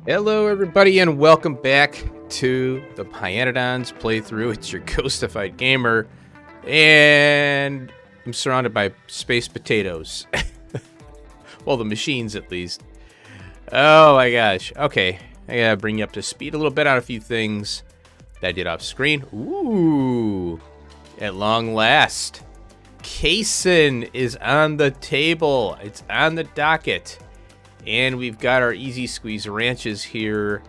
Hello, everybody, and welcome back to the pYanodons playthrough. It's your ghostified gamer, and I'm surrounded by space potatoes. Well, the machines, at least. Oh my gosh. Okay, I gotta bring you up to speed a little bit on a few things that I did off screen. Ooh, at long last, Casein is on the table. It's on the docket. And we've got our Easy Squeeze ranches here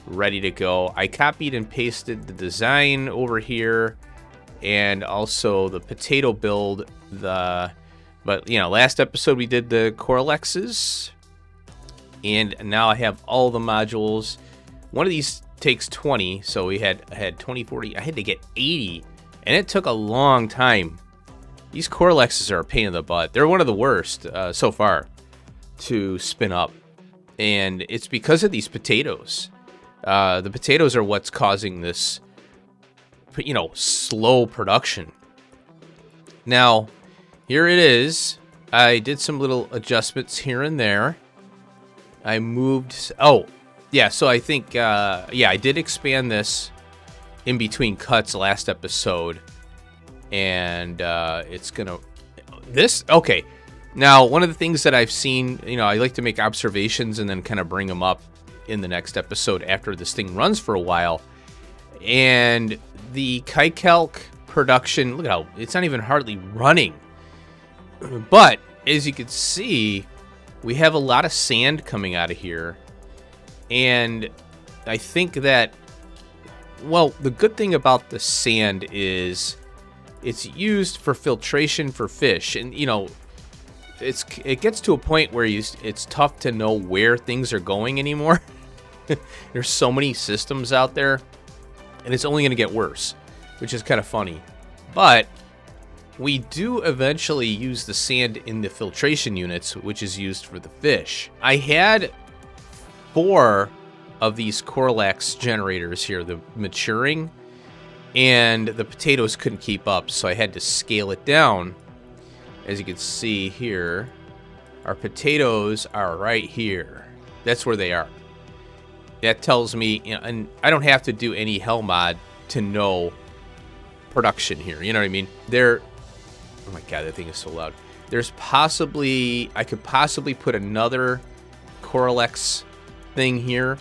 ready to go. I copied and pasted the design over here and also the potato build. But last episode we did the Coralexes, and now I have all the modules. One of these takes 20, so we had 20, 40. I had to get 80, and it took a long time. These Coralexes are a pain in the butt. They're one of the worst so far to spin up, and it's because of these potatoes. The potatoes are what's causing this, slow production. Now, here it is. I did some little adjustments here and there. I moved. So I think, I did expand this in between cuts last episode, and it's gonna. Okay. Now, one of the things that I've seen, I like to make observations and then kind of bring them up in the next episode after this thing runs for a while. And the KiteCalc production, look at how it's not even hardly running. But as you can see, we have a lot of sand coming out of here. And I think that, the good thing about the sand is it's used for filtration for fish. And, it gets to a point where it's tough to know where things are going anymore. There's so many systems out there, and it's only going to get worse, which is kind of funny. But we do eventually use the sand in the filtration units, which is used for the fish. I had 4 of these Coralex generators here, the maturing, and the potatoes couldn't keep up, so I had to scale it down. As you can see here, our potatoes are right here. That's where they are. That tells me, and I don't have to do any hell mod to know production here. You know what I mean? Oh my god, that thing is so loud. I could possibly put another Coralex thing here,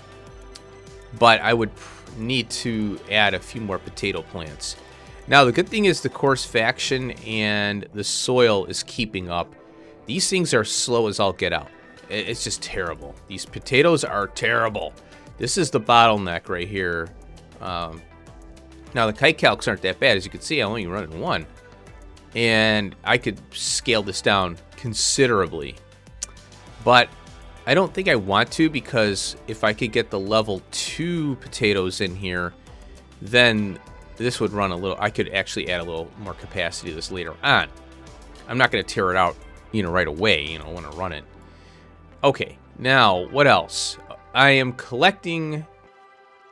but I would need to add a few more potato plants. Now, the good thing is the coarse faction and the soil is keeping up. These things are slow as all get out. It's just terrible. These potatoes are terrible. This is the bottleneck right here. Now, the KiteCalcs aren't that bad. As you can see, I'm only running 1. And I could scale this down considerably. But I don't think I want to, because if I could get the level 2 potatoes in here, then this would run a little. I could actually add a little more capacity to this later on. I'm not going to tear it out, right away, when I run it. Okay, now, what else? I am collecting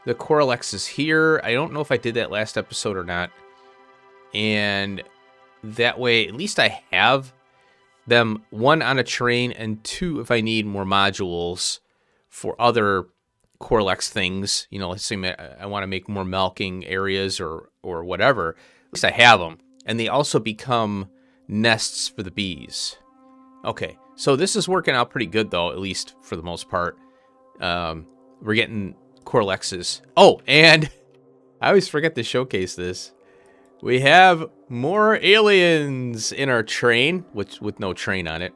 the Coralexes here. I don't know if I did that last episode or not. And that way, at least I have them, 1 on a train, and 2 if I need more modules for other Coralex things. Let's say I want to make more milking areas or whatever. At least I have them. And they also become nests for the bees. Okay, so this is working out pretty good, though, at least for the most part. We're getting Coralexes. Oh, and I always forget to showcase this. We have more aliens in our train, with no train on it.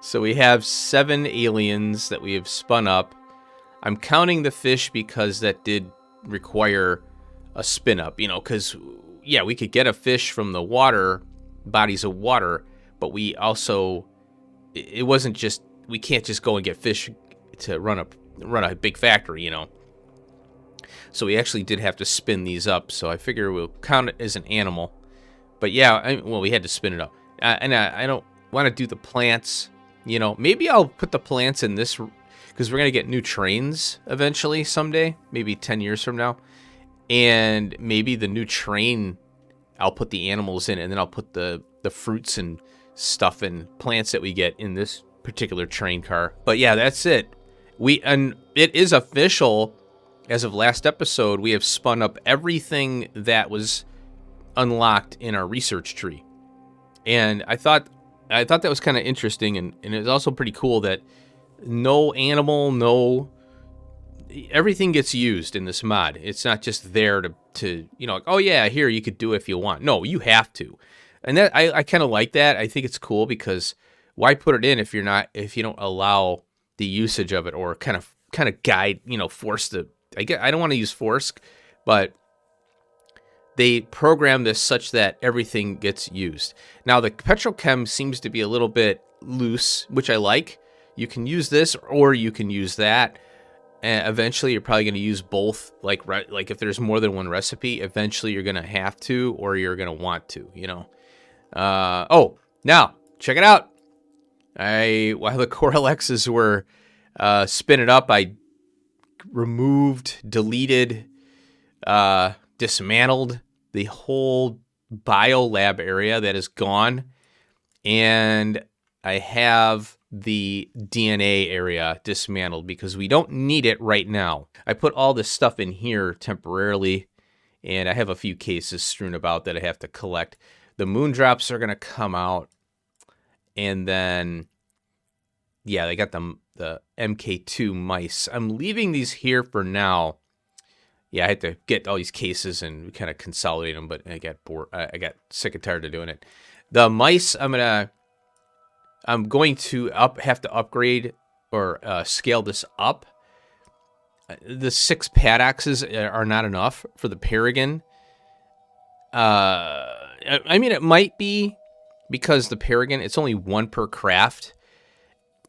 So we have 7 aliens that we have spun up. I'm counting the fish because that did require a spin up, because, we could get a fish from the water, bodies of water, but we also, it wasn't just, we can't just go and get fish to run a big factory, So we actually did have to spin these up, so I figure we'll count it as an animal. But we had to spin it up. And I don't want to do the plants, Maybe I'll put the plants in this, because we're going to get new trains eventually someday, maybe 10 years from now. And maybe the new train, I'll put the animals in, and then I'll put the fruits and stuff and plants that we get in this particular train car. But yeah, that's it. And it is official. As of last episode, we have spun up everything that was unlocked in our research tree. And I thought that was kind of interesting, and it's also pretty cool that no animal, everything gets used in this mod. It's not just there to like, oh yeah, here, you could do it if you want. No, you have to. And that I kind of like that. I think it's cool because why put it in if you don't allow the usage of it, or kind of guide, force the, I don't want to use force, but they program this such that everything gets used. Now, the petrochem seems to be a little bit loose, which I like. You can use this or you can use that. And eventually, you're probably going to use both. Like if there's more than one recipe, eventually you're going to have to, or you're going to want to, Oh, now, check it out. While the Coralexes were spinning up, I removed, deleted, dismantled the whole biolab area. That is gone. And I have the DNA area dismantled because we don't need it right now. I put all this stuff in here temporarily, and I have a few cases strewn about that I have to collect. The moondrops are going to come out, and then, yeah, they got the MK2 mice. I'm leaving these here for now. Yeah, I had to get all these cases and kind of consolidate them, but I got bored. I got sick and tired of doing it. The mice, I'm going to have to upgrade or scale this up. The 6 paddocks are not enough for the Paragon. I mean, it might be because the Paragon, it's only 1 per craft,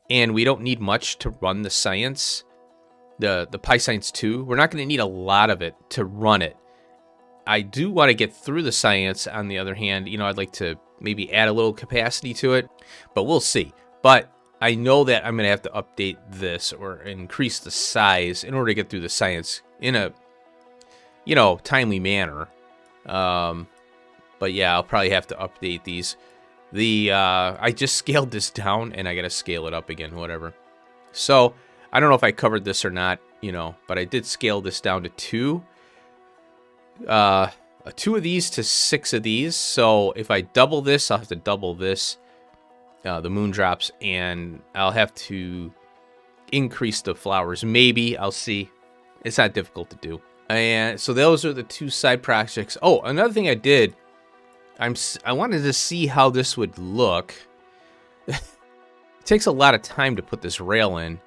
and we don't need much to run the science. The pyscience 2, we're not going to need a lot of it to run it. I do want to get through the science. On the other hand, I'd like to maybe add a little capacity to it, but we'll see. But I know that I'm going to have to update this or increase the size in order to get through the science in a, timely manner. But yeah, I'll probably have to update these. I just scaled this down, and I got to scale it up again, whatever. So I don't know if I covered this or not, but I did scale this down to 2. 2 of these to 6 of these. So if I double this, I'll have to double this, the moondrops, and I'll have to increase the flowers. Maybe, I'll see. It's not difficult to do. And so those are the 2 side projects. Oh, another thing I did, I wanted to see how this would look. It takes a lot of time to put this rail in,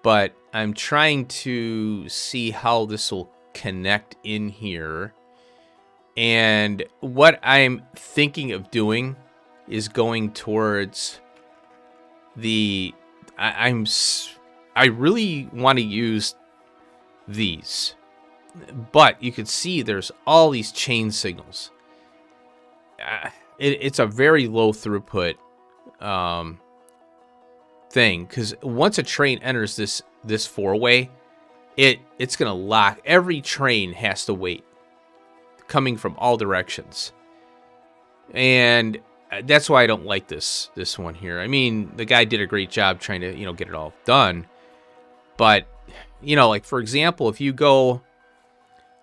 but I'm trying to see how this will connect in here. And what I'm thinking of doing is going towards the... I really want to use these, but you can see there's all these chain signals. It's a very low throughput thing, because once a train enters this 4-way, it's gonna lock. Every train has to wait, coming from all directions, and that's why I don't like this one here. I mean, the guy did a great job trying to get it all done, but like for example, if you go,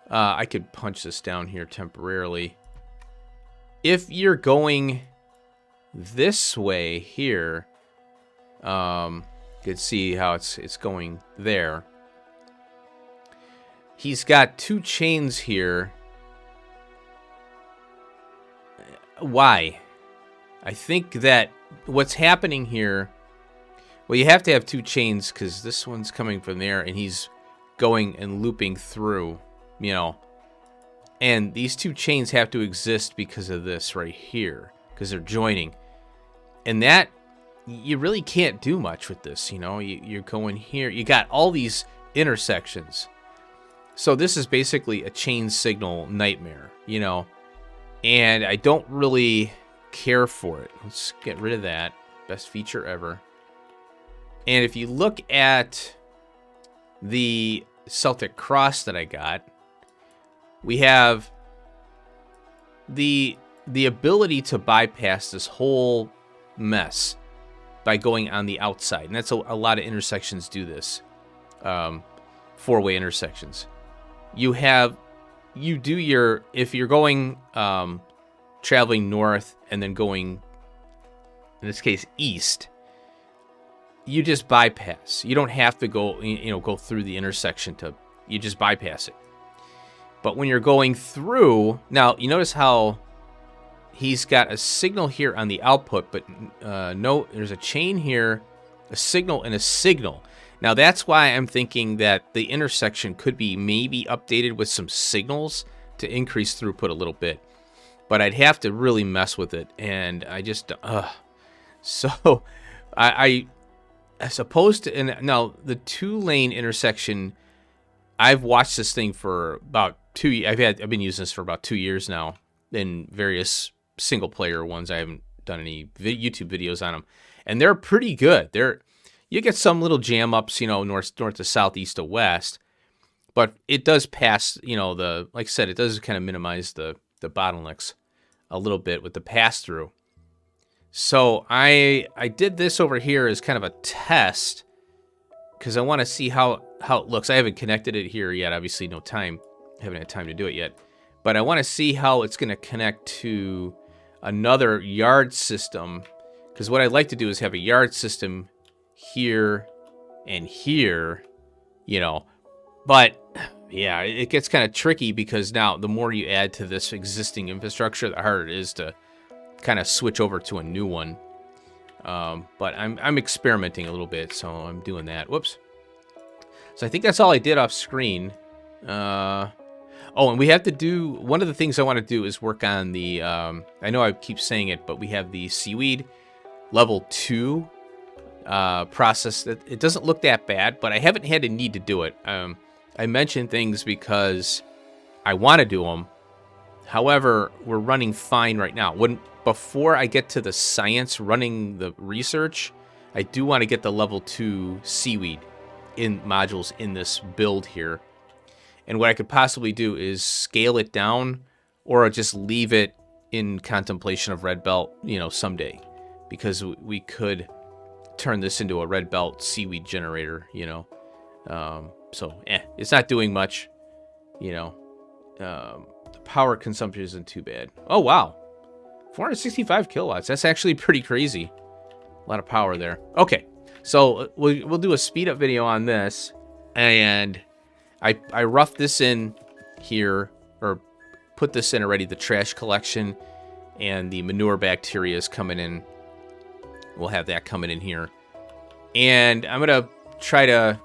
I could punch this down here temporarily. If you're going this way here, you can see how it's going there. He's got 2 chains here. Why? I think that what's happening here, well, you have to have 2 chains because this one's coming from there and he's going and looping through, and these 2 chains have to exist because of this right here, because they're joining. And that, you really can't do much with this, you're going here. You got all these intersections. So this is basically a chain signal nightmare, and I don't really care for it. Let's get rid of that. Best feature ever. And if you look at the Celtic Cross that I got, we have the ability to bypass this whole mess by going on the outside. And that's a lot of intersections do this. four-way intersections. If you're going traveling north and then going, in this case, east, you just bypass. You don't have to go through the intersection you just bypass it. But when you're going through, now you notice how he's got a signal here on the output, but no, there's a chain here, a signal and a signal. Now that's why I'm thinking that the intersection could be maybe updated with some signals to increase throughput a little bit. But I'd have to really mess with it, and I just so I as opposed to, and now the 2-lane intersection, I've watched this thing for about I've been using this for about 2 years now in various single player ones. I haven't done any YouTube videos on them, and they're pretty good. You get some little jam ups, north to south, east to west, but it does pass, like I said, it does kind of minimize the bottlenecks a little bit with the pass through. So I did this over here as kind of a test because I want to see how it looks. I haven't connected it here yet. Obviously, no time. I haven't had time to do it yet. But I want to see how it's going to connect to another yard system, because what I'd like to do is have a yard system here and here, But, yeah, it gets kind of tricky because now the more you add to this existing infrastructure, the harder it is to kind of switch over to a new one. But I'm experimenting a little bit, so I'm doing that. Whoops. So I think that's all I did off screen. And we have to do, one of the things I want to do is work on the, I know I keep saying it, but we have the seaweed level 2 process. It doesn't look that bad, but I haven't had a need to do it. I mention things because I want to do them. However, we're running fine right now. Before I get to the science running the research, I do want to get the level 2 seaweed in modules in this build here. And what I could possibly do is scale it down or just leave it in contemplation of red belt, someday, because we could turn this into a red belt seaweed generator, So, it's not doing much, The power consumption isn't too bad. Oh, wow. 465 kilowatts. That's actually pretty crazy. A lot of power there. Okay, so we'll do a speed up video on this, and I roughed this in here, or put this in already, the trash collection and the manure bacteria is coming in. We'll have that coming in here. And I'm going to try to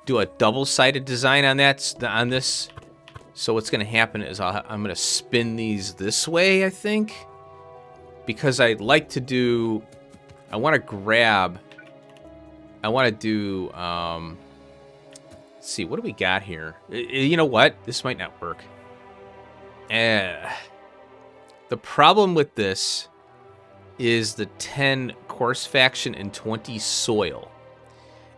do a double-sided design on this. So what's going to happen is I'm going to spin these this way, I think. Because I'd like to do, I want to do, let's see, what do we got here? You know what? This might not work. The problem with this is the 10 course faction and 20 soil.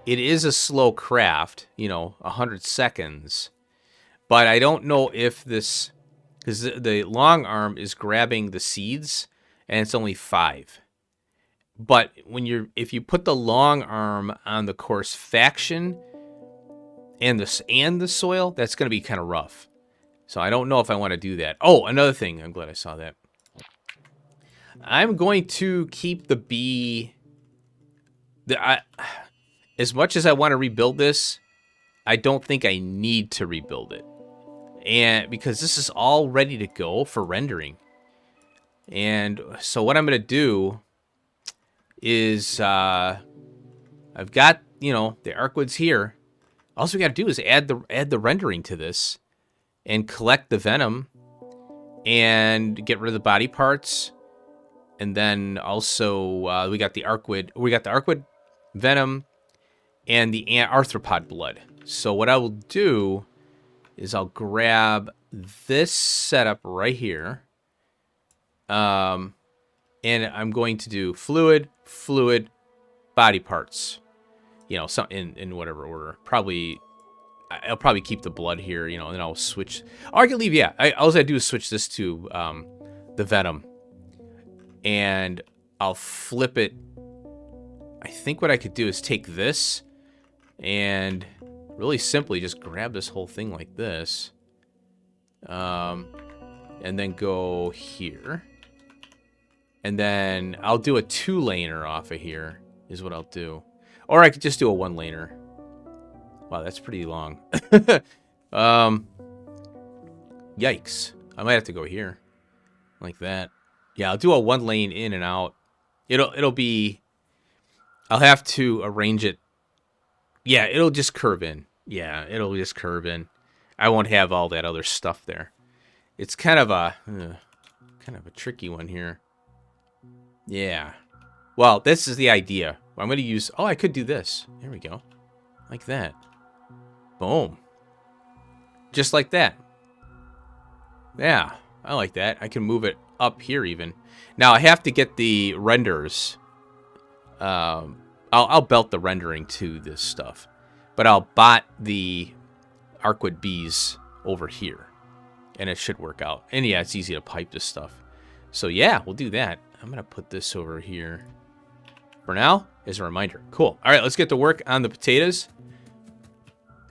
It is a slow craft, 100 seconds. But I don't know if this, because the long arm is grabbing the seeds, and it's only 5. But if you put the long arm on the course faction and the soil, that's going to be kind of rough. So I don't know if I want to do that. Oh, another thing. I'm glad I saw that. I'm going to keep the bee. As much as I want to rebuild this, I don't think I need to rebuild it, and because this is all ready to go for rendering. And so what I'm going to do is I've got, the arcwoods here. All we got to do is add the rendering to this and collect the venom and get rid of the body parts. And then also we got the arcwood venom and the arthropod blood. So what I will do is I'll grab this setup right here. And I'm going to do fluid, body parts, some in whatever order. I'll probably keep the blood here, and then I'll switch. Or I can leave, all I do is switch this to the venom, and I'll flip it. I think what I could do is take this and really simply just grab this whole thing like this. And then go here. And then I'll do a 2-laner off of here, is what I'll do. Or I could just do a 1-laner. Wow, that's pretty long. Yikes. I might have to go here. Like that. Yeah, I'll do a 1-lane in and out. It'll be... I'll have to arrange it. Yeah, it'll just curve in. Yeah, it'll just curve in. I won't have all that other stuff there. It's kind of a tricky one here. Yeah. Well, this is the idea. I'm going to use... Oh, I could do this. There we go. Like that. Boom. Just like that. Yeah, I like that. I can move it up here even. Now, I have to get the renders. I'll belt the rendering to this stuff. But I'll bot the Arcwood bees over here. And it should work out. And yeah, it's easy to pipe this stuff. So yeah, we'll do that. I'm going to put this over here for now as a reminder. Cool. All right, let's get to work on the potatoes.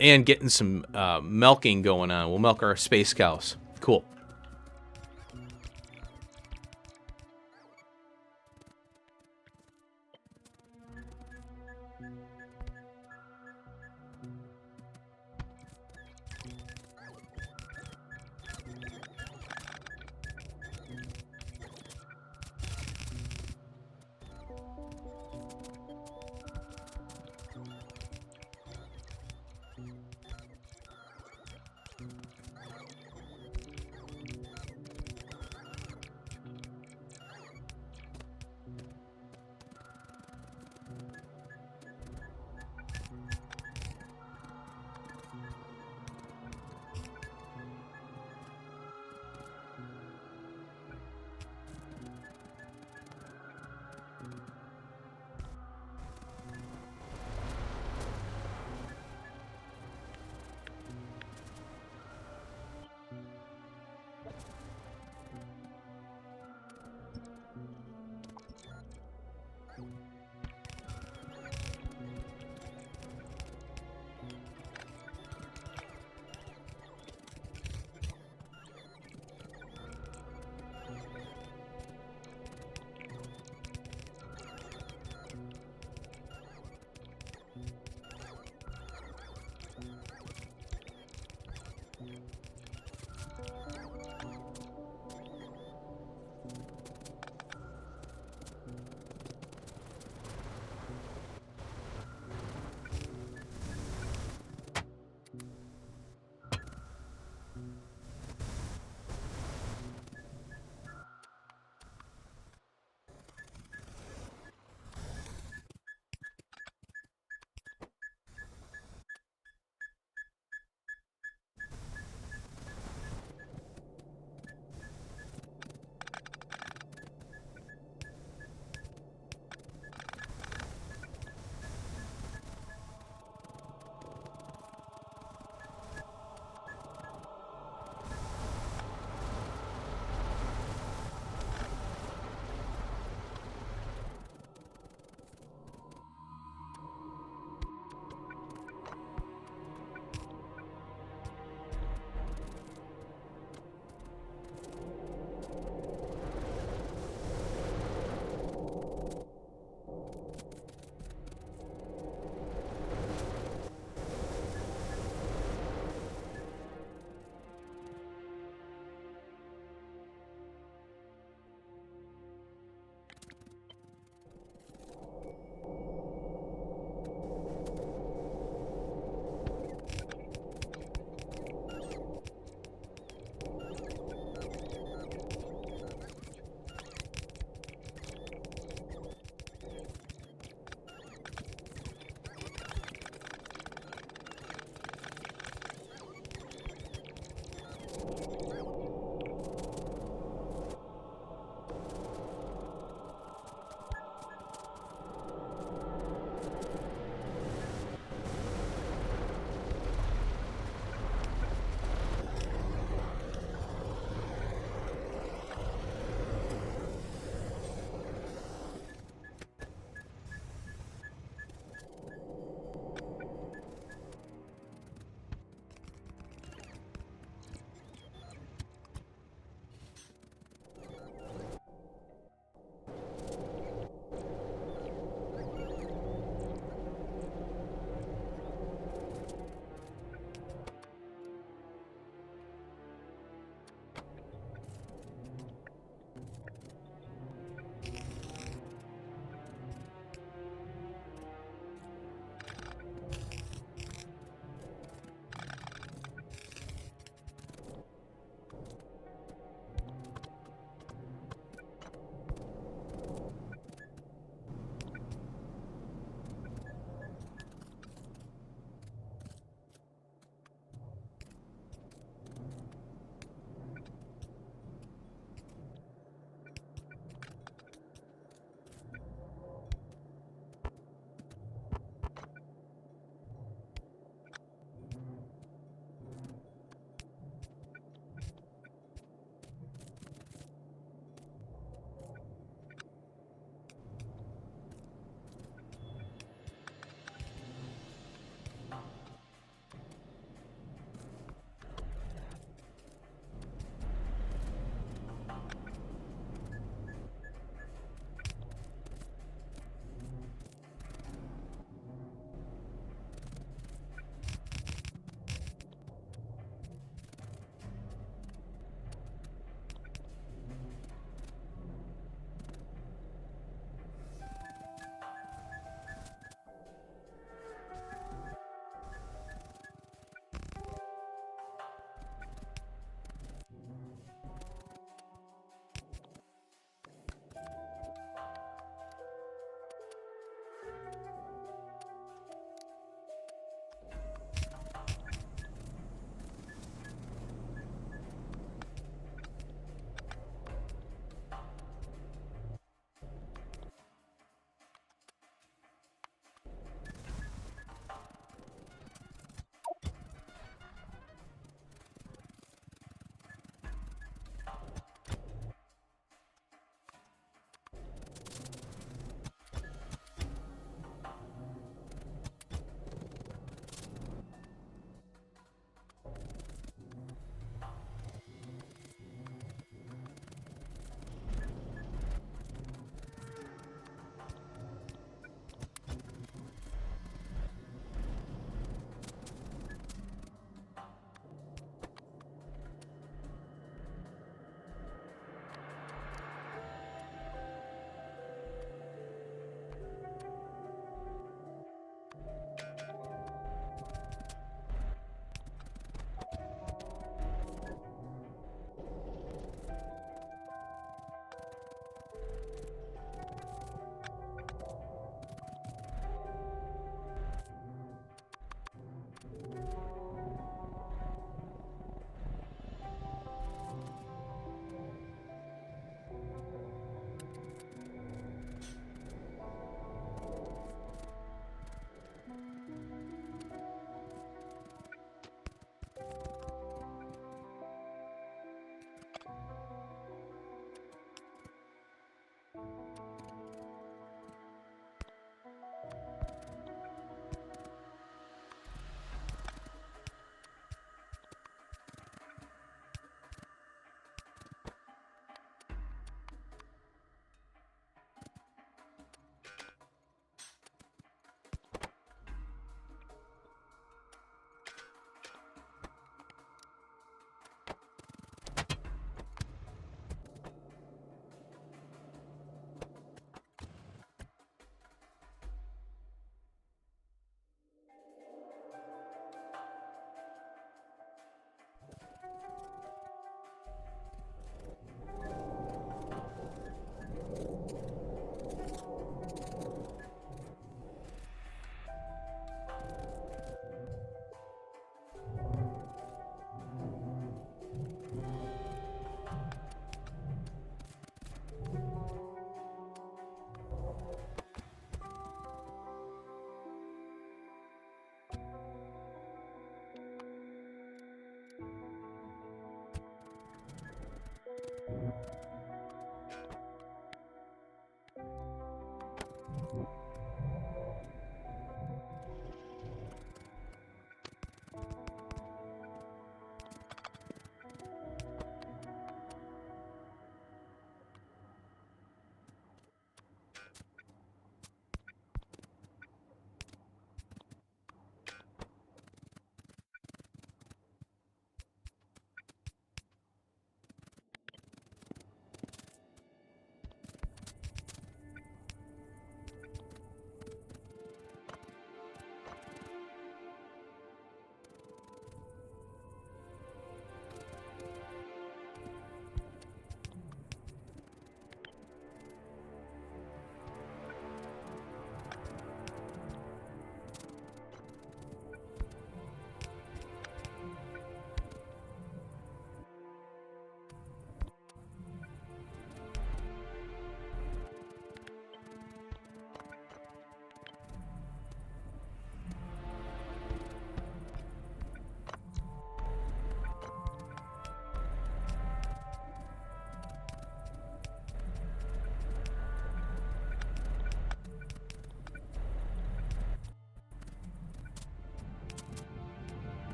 And getting some milking going on. We'll milk our space cows. Cool.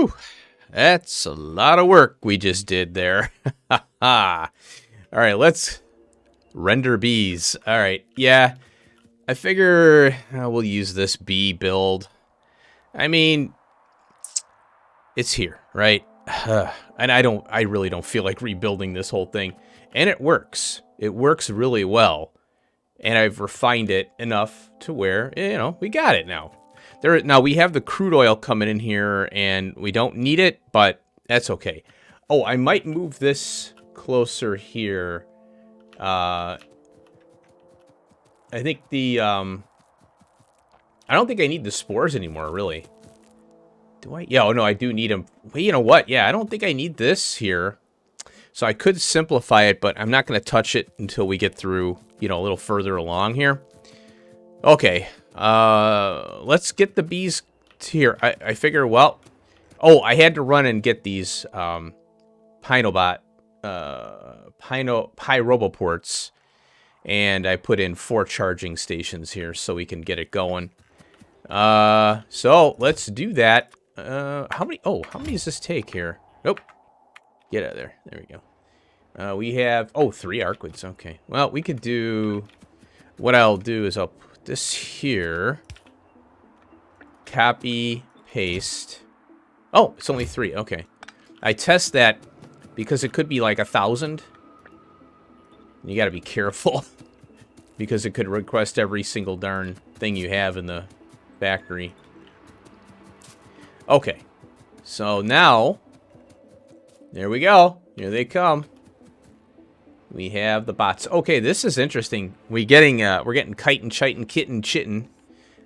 Whew. That's a lot of work we just did there. All right, let's render bees. All right, yeah. I figure we'll use this bee build. I mean, it's here, right? And I really don't feel like rebuilding this whole thing. And it works. It works really well. And I've refined it enough to where, you know, we got it now. Now we have the crude oil coming in here, and we don't need it, but that's okay. Oh, I might move this closer here. I think the, I don't think I need the spores anymore, really. Do I? Yeah, oh no, I do need them. Well, you know what? Yeah, I don't think I need this here. So I could simplify it, but I'm not going to touch it until we get through, you know, a little further along here. Okay. Let's get the bees here. I figure, well, oh, I had to run and get these, pyroboports, and I put in 4 charging stations here so we can get it going. So let's do that. How many does this take here? Nope. Get out of there. There we go. We have, 3 arcwood. Okay. Well, we could do, what I'll do is I'll put this here. Copy, paste. Oh, it's only 3. Okay. I test that because it could be like 1,000. You got to be careful because it could request every single darn thing you have in the factory. Okay. So now, there we go. Here they come. We have the bots. Okay, this is interesting. we're getting chitin, kitten, chitten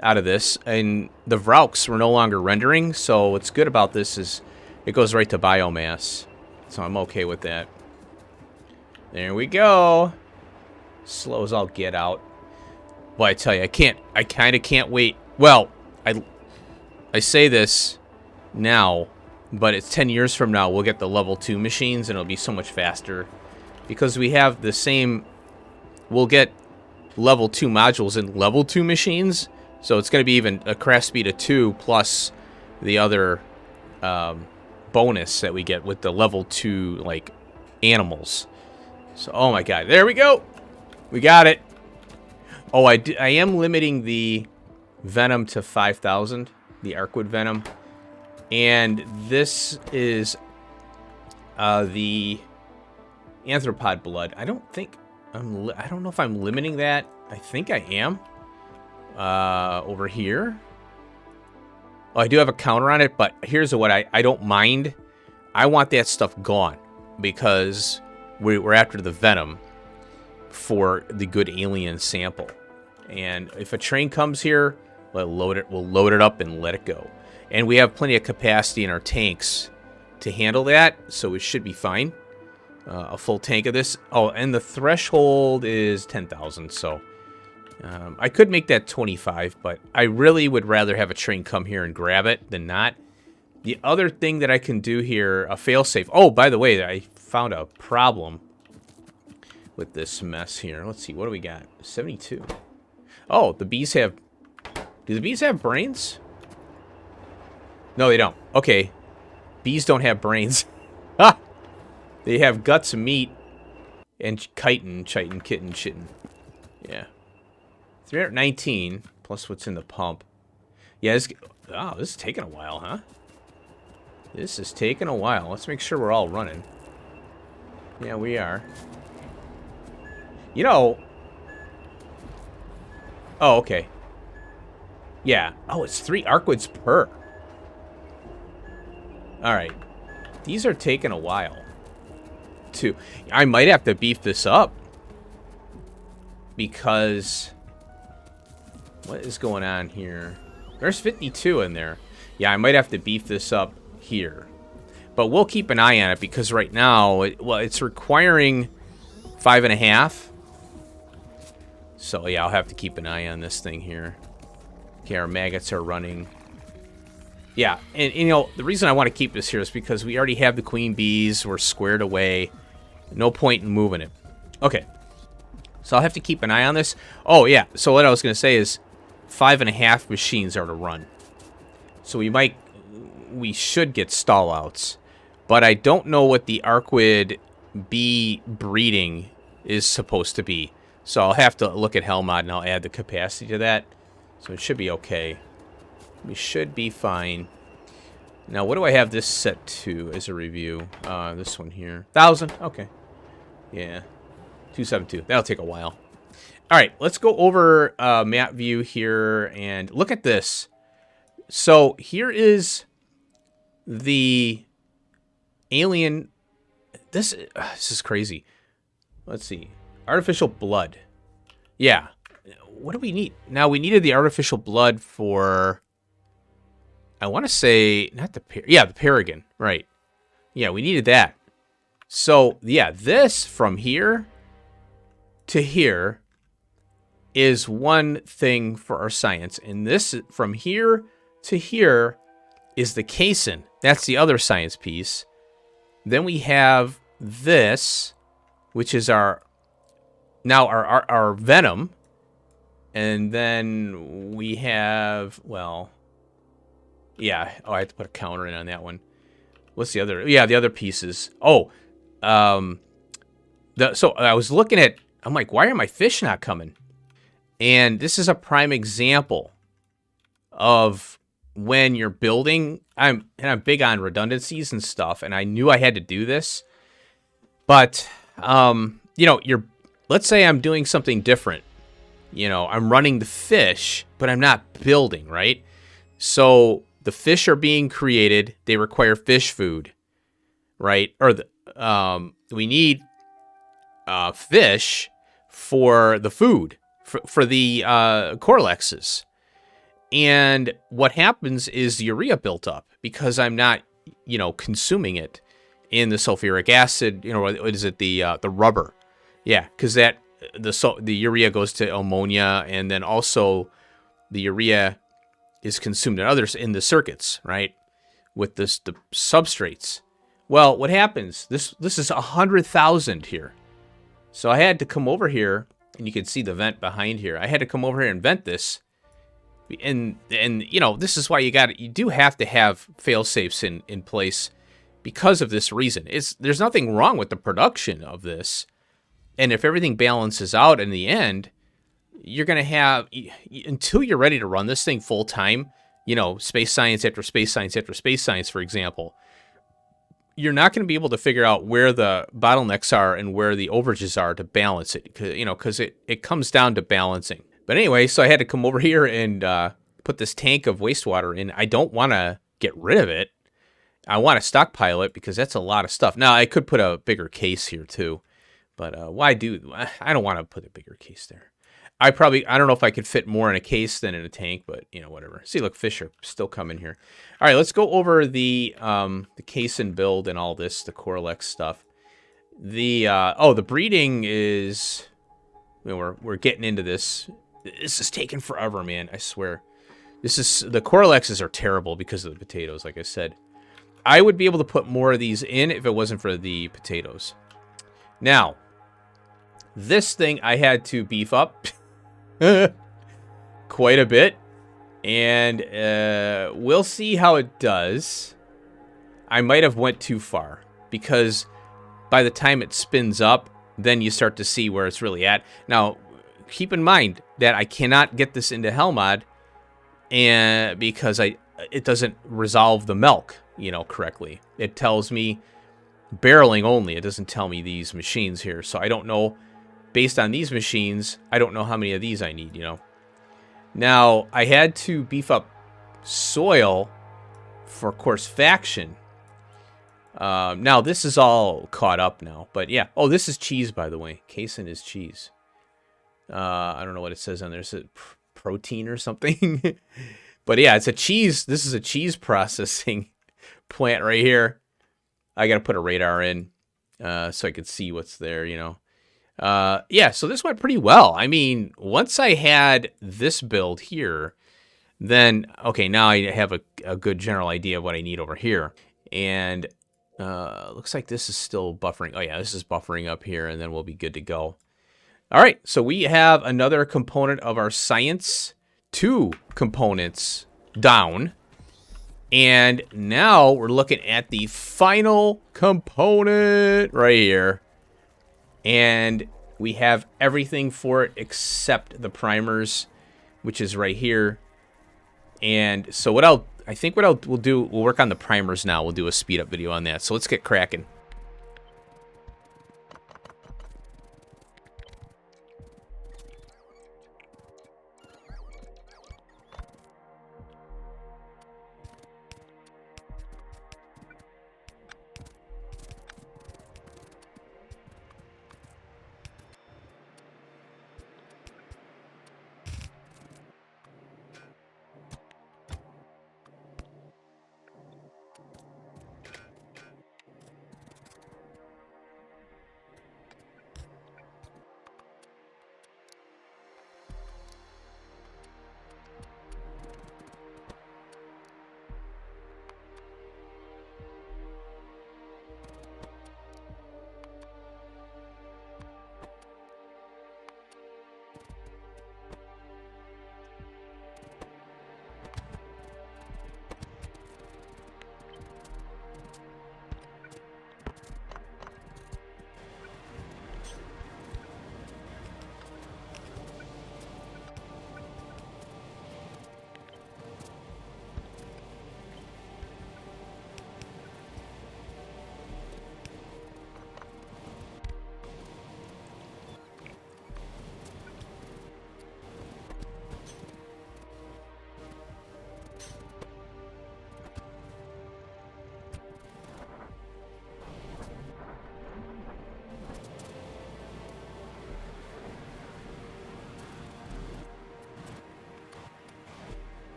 out of this, and the Vrauks were no longer rendering, so what's good about this is it goes right to biomass. So I'm okay with that. There we go. Slow as I'll get out. Well, I tell you, I kind of can't wait. Well, I say this now, but it's 10 years from now, we'll get the level 2 machines, and it'll be so much faster. Because we have the same, we'll get level 2 modules in level 2 machines. So it's going to be even a craft speed of 2 plus the other bonus that we get with the level 2, like, animals. So, oh my god, there we go. We got it. Oh, I am limiting the venom to 5,000, the arcwood venom. And this is the anthropod blood. I don't know if I'm limiting that. I think I am. Over here. Oh, I do have a counter on it, but here's what I don't mind. I want that stuff gone because we're after the venom for the good alien sample. And if a train comes here, we'll load it up and let it go. And we have plenty of capacity in our tanks to handle that, so it should be fine. A full tank of this. Oh, and the threshold is 10,000, so I could make that 25, but I really would rather have a train come here and grab it than not. The other thing that I can do here, a failsafe. Oh, by the way, I found a problem with this mess here. Let's see, what do we got? 72. Oh, the bees have... Do the bees have brains? No, they don't. Okay. Bees don't have brains. Ha! They have guts, meat, and chitin, kitten, chitten. Yeah. 319 plus what's in the pump. Yeah, this is taking a while, huh? This is taking a while. Let's make sure we're all running. Yeah, we are. You know... Oh, okay. Yeah. Oh, it's 3 arcwoods per. Alright. These are taking a while. Too. I might have to beef this up. Because... What is going on here? There's 52 in there. Yeah, I might have to beef this up here. But we'll keep an eye on it because right now, it's requiring 5.5. So yeah, I'll have to keep an eye on this thing here. Okay, our maggots are running. Yeah, and you know, the reason I want to keep this here is because we already have the queen bees. We're squared away. No point in moving it. Okay. So I'll have to keep an eye on this. Oh, yeah. So what I was going to say is 5.5 machines are to run. So we might we should get stall outs. But I don't know what the Archwood bee breeding is supposed to be. So I'll have to look at Hellmod and I'll add the capacity to that. So it should be okay. We should be fine. Now, what do I have this set to as a review? This one here. 1,000? Okay. Yeah. 272. That'll take a while. All right, let's go over map view here and look at this. So here is the alien. This is crazy. Let's see. Artificial blood. Yeah. What do we need? Now, we needed the artificial blood for, I want to say, not the, yeah, the Paragon. Right. Yeah, we needed that. So, yeah, this from here to here is one thing for our science. And this from here to here is the Casein. That's the other science piece. Then we have this, which is our venom. And then we have, well, yeah. Oh, I have to put a counter in on that one. What's the other? Yeah, the other pieces. Oh, so I was looking at, I'm like, why are my fish not coming? And this is a prime example of when you're building. I'm big on redundancies and stuff, and I knew I had to do this. But, you know, let's say I'm doing something different. You know, I'm running the fish, but I'm not building, right? So the fish are being created. They require fish food, right? Or we need fish for the food, for the Corlexes. And what happens is urea built up because I'm not, you know, consuming it in the sulfuric acid. You know, what is it? The rubber. Yeah, because the urea goes to ammonia, and then also the urea is consumed in the circuits, right? With the substrates. Well, what happens? This is 100,000 here. So I had to come over here, and you can see the vent behind here. I had to come over here and vent this. And you know, this is why you do have to have fail safes in place because of this reason. There's nothing wrong with the production of this. And if everything balances out in the end, you're going to have, until you're ready to run this thing full time, you know, space science after space science after space science, for example, you're not going to be able to figure out where the bottlenecks are and where the overages are to balance it, you know, because it comes down to balancing. But anyway, so I had to come over here and put this tank of wastewater in. I don't want to get rid of it. I want to stockpile it because that's a lot of stuff. Now, I could put a bigger case here too. But why I don't want to put a bigger case there. I don't know if I could fit more in a case than in a tank, but you know, whatever. See, look, fish are still coming here. All right, let's go over the Casein build and all this, the Corlex stuff. The breeding is, you know, we're getting into this. This is taking forever, man. I swear. The Corlexes are terrible because of the potatoes, like I said. I would be able to put more of these in if it wasn't for the potatoes. Now, this thing I had to beef up quite a bit, and we'll see how it does. I might have went too far, because by the time it spins up, then you start to see where it's really at. Now, keep in mind that I cannot get this into Hellmod, and because it doesn't resolve the milk, you know, correctly. It tells me barreling only. It doesn't tell me these machines here. So I don't know, based on these machines, I don't know how many of these I need, you know. Now, I had to beef up soil for course faction. Now, this is all caught up now. But yeah. Oh, this is cheese, by the way. Casein is cheese. I don't know what it says on there. Is it protein or something? But yeah, it's a cheese. This is a cheese processing plant right here. I got to put a radar in so I could see what's there, you know. Yeah, so this went pretty well. I mean, once I had this build here, then, okay, now I have a good general idea of what I need over here. And looks like this is still buffering. Oh, yeah, this is buffering up here, and then we'll be good to go. All right, so we have another component of our science. 2 components down. And now we're looking at the final component right here. And we have everything for it except the primers, which is right here. And so we'll work on the primers now. We'll do a speed up video on that. So let's get cracking.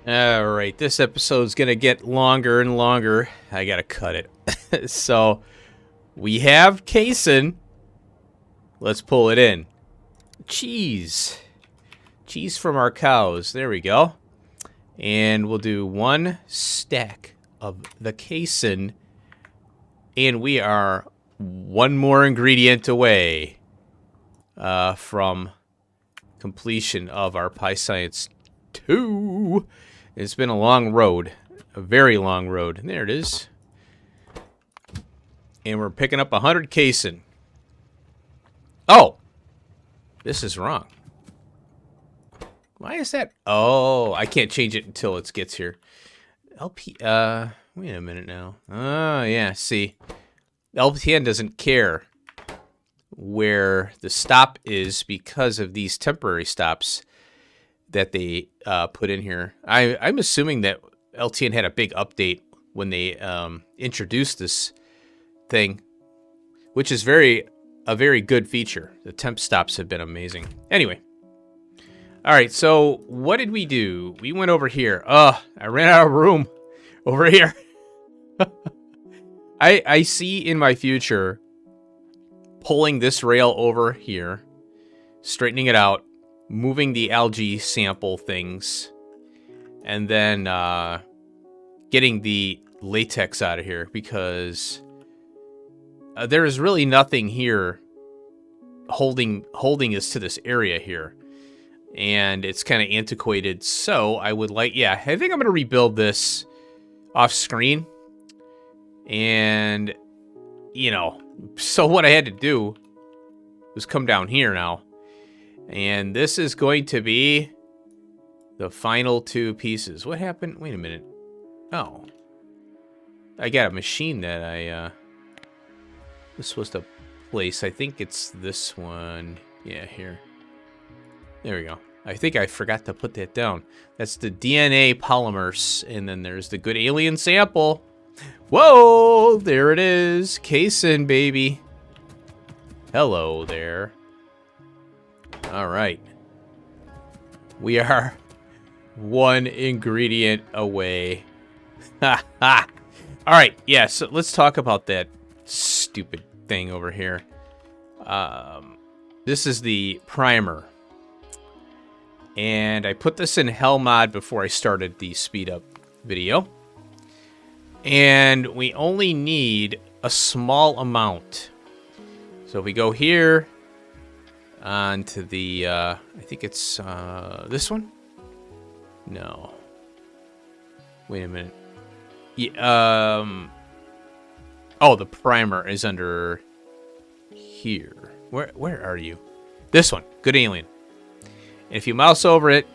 All right, this episode's going to get longer and longer. I got to cut it. So, we have Casein. Let's pull it in. Cheese. Cheese from our cows. There we go. And we'll do 1 stack of the Casein. And we are 1 more ingredient away from completion of our PyScience 2. It's been a long road, a very long road. There it is. And we're picking up 100 Casein. Oh, this is wrong. Why is that? Oh, I can't change it until it gets here. wait a minute now. Oh, yeah, see. LPN doesn't care where the stop is because of these temporary stops that they put in here. I'm assuming that LTN had a big update when they introduced this thing, which is a very good feature. The temp stops have been amazing. Anyway. All right, so what did we do? We went over here. I ran out of room over here. I see in my future pulling this rail over here, straightening it out, moving the algae sample things, and then getting the latex out of here, because there is really nothing here holding us to this area here. And it's kind of antiquated, so I would like, yeah, I think I'm going to rebuild this off screen. And, you know, so what I had to do was come down here now. And this is going to be the final 2 pieces. What happened? Wait a minute. Oh. I got a machine that I was supposed to place. I think it's this one. Yeah, here. There we go. I think I forgot to put that down. That's the DNA polymers. And then there's the good alien sample. Whoa! There it is. Casein, baby. Hello there. All right. We are 1 ingredient away. Ha ha! All right. Yeah, so let's talk about that stupid thing over here. This is the primer. And I put this in hell mod before I started the speed up. video. And we only need a small amount. So if we go here onto the, I think it's this one? No. Wait a minute. Yeah, oh, the primer is under here. Where are you? This one. Good alien. And if you mouse over it,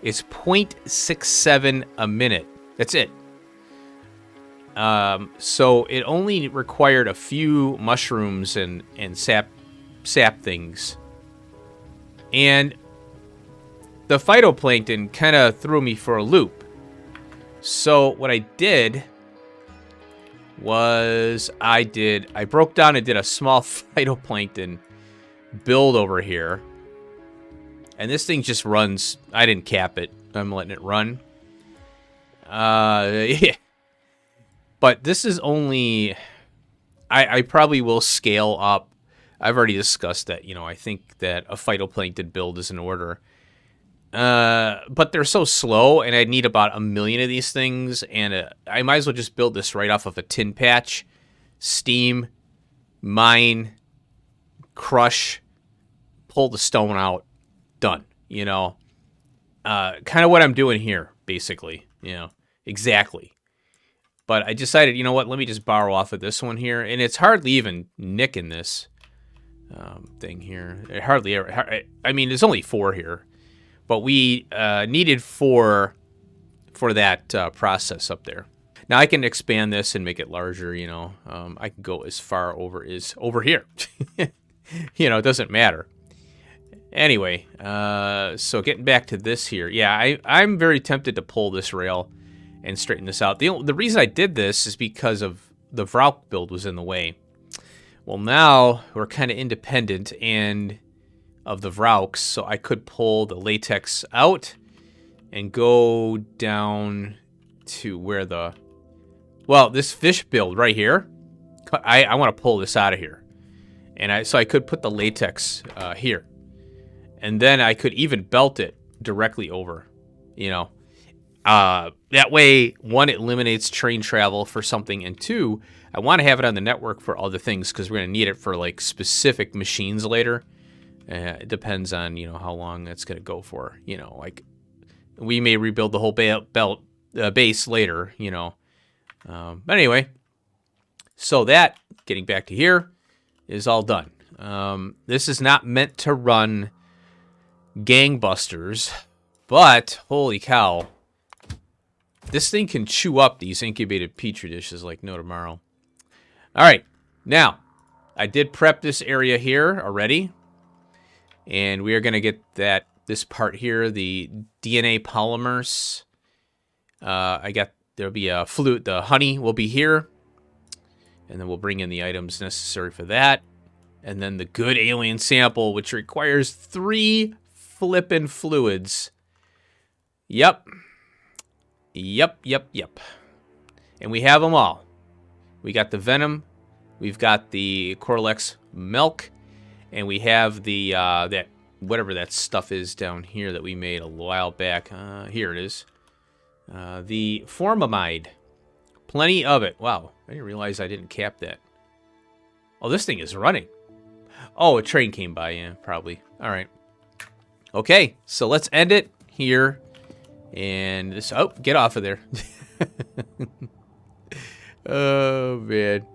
it's 0.67 a minute. That's it. So it only required a few mushrooms and sap things. And the phytoplankton kind of threw me for a loop. So what I did was I broke down and did a small phytoplankton build over here. And this thing just runs. I didn't cap it. I'm letting it run. Yeah. But this is only... I probably will scale up. I've already discussed that. You know, I think that a phytoplankton build is in order. But they're so slow, and I'd need about 1 million of these things, and I might as well just build this right off of a tin patch. Steam, mine, crush, pull the stone out, done. You know, kind of what I'm doing here, basically. You know, exactly. But I decided, you know what, let me just borrow off of this one here, and it's hardly even nicking this thing here. It hardly ever. I mean, there's only 4 here. But we needed 4 for that process up there. Now I can expand this and make it larger, you know. I can go as far over as over here. You know, it doesn't matter. Anyway, so getting back to this here. Yeah, I'm very tempted to pull this rail and straighten this out. The reason I did this is because of the Vrauk build was in the way. Well, now we're kind of independent and... of the Vrauks, so I could pull the latex out and go down to where the... Well, this fish build right here, I want to pull this out of here. And so I could put the latex here. And then I could even belt it directly over, you know. That way, 1, it eliminates train travel for something, and 2, I want to have it on the network for other things because we're going to need it for, like, specific machines later. It depends on, you know, how long that's going to go for. You know, like, we may rebuild the whole base later, you know. But anyway, so that, getting back to here, is all done. This is not meant to run gangbusters, but, holy cow, this thing can chew up these incubated petri dishes like no tomorrow. All right, now, I did prep this area here already. And we are going to get this part here, the DNA polymers. There'll be a flute. The honey will be here. And then we'll bring in the items necessary for that. And then the good alien sample, which requires 3 flippin' fluids. Yep. And we have them all. We got the venom. We've got the Corlex milk. And we have the, that whatever that stuff is down here that we made a while back. Here it is. The formamide. Plenty of it. Wow, I didn't realize I didn't cap that. Oh, this thing is running. Oh, a train came by, yeah, probably. All right. Okay, so let's end it here. And this, oh, get off of there. Oh, man.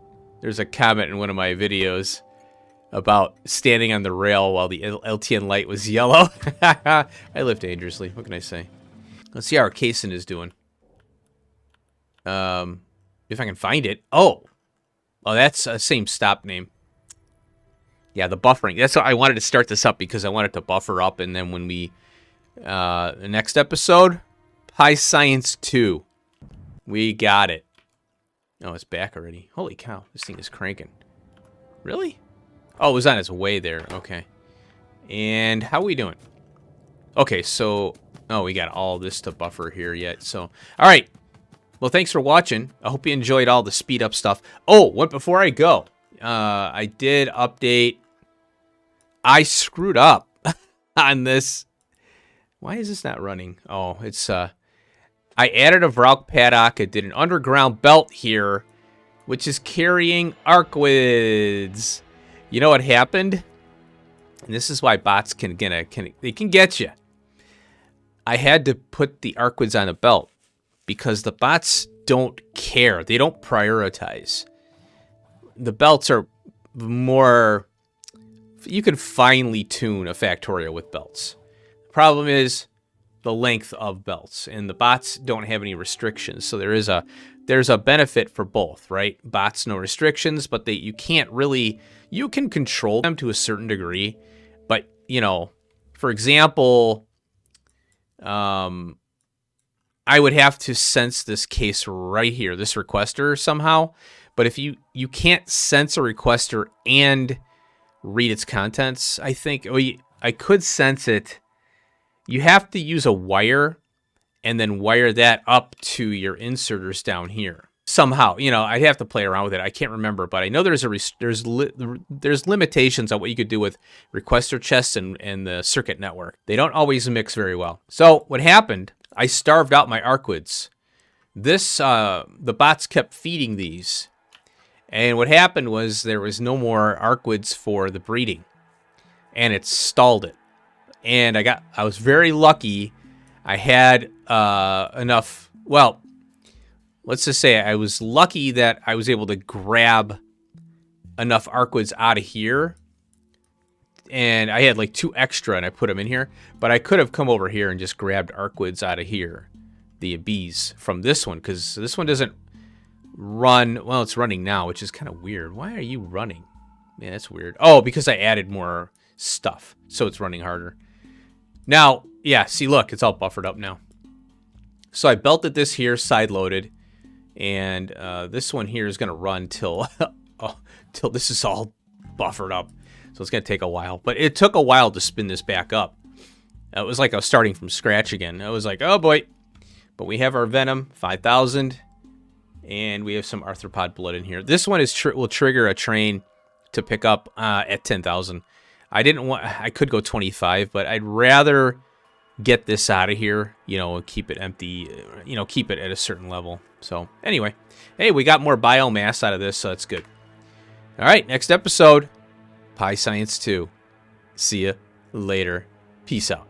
There's a comment in one of my videos about standing on the rail while the LTN light was yellow. I live dangerously. What can I say? Let's see how our Casein is doing. If I can find it. Oh, that's the same stop name. Yeah, the buffering. That's why I wanted to start this up because I wanted to buffer up, and then when we the next episode, Pi Science 2, we got it. Oh, it's back already. Holy cow, this thing is cranking. Really? Oh, it was on its way there. Okay. And how are we doing? Okay, so... Oh, we got all this to buffer here yet. So, all right. Well, thanks for watching. I hope you enjoyed all the speed up stuff. Oh, before I go, I did update. I screwed up on this. Why is this not running? Oh, it's... I I added a Vralk paddock. I did an underground belt here, which is carrying archwids. You know what happened? And this is why bots can get you. I had to put the archwids on a belt because the bots don't care. They don't prioritize. The belts are more... You can finely tune a Factorio with belts. The problem is the length of belts, and the bots don't have any restrictions. So there's a benefit for both, right? Bots, no restrictions, but you can't really... You can control them to a certain degree, but, you know, for example... I would have to sense this case right here, this requester somehow. But if you can't sense a requester and read its contents, I think I could sense it. You have to use a wire and then wire that up to your inserters down here somehow. You know, I'd have to play around with it. I can't remember, but I know there's limitations on what you could do with requester chests and the circuit network. They don't always mix very well. So what happened? I starved out my archwids. The bots kept feeding these, and what happened was there was no more archwids for the breeding, and it stalled it. And I was very lucky. I had enough. Well, let's just say I was lucky that I was able to grab enough archwids out of here. And I had like 2 extra, and I put them in here. But I could have come over here and just grabbed archwids out of here. The bees from this one, because this one doesn't run. Well, it's running now, which is kind of weird. Why are you running? Yeah, that's weird. Oh, because I added more stuff, so it's running harder. Now, yeah, see, look, it's all buffered up now. So I belted this here, side-loaded. And this one here is going to run till this is all buffered up. So it's going to take a while. But it took a while to spin this back up. It was like I was starting from scratch again. I was like, oh boy. But we have our Venom, 5,000. And we have some arthropod blood in here. This one will trigger a train to pick up at 10,000. I could go 25, but I'd rather get this out of here, you know, keep it empty, you know, keep it at a certain level. So anyway, hey, we got more biomass out of this, so that's good. All right, next episode, Pi Science 2. See ya later. Peace out.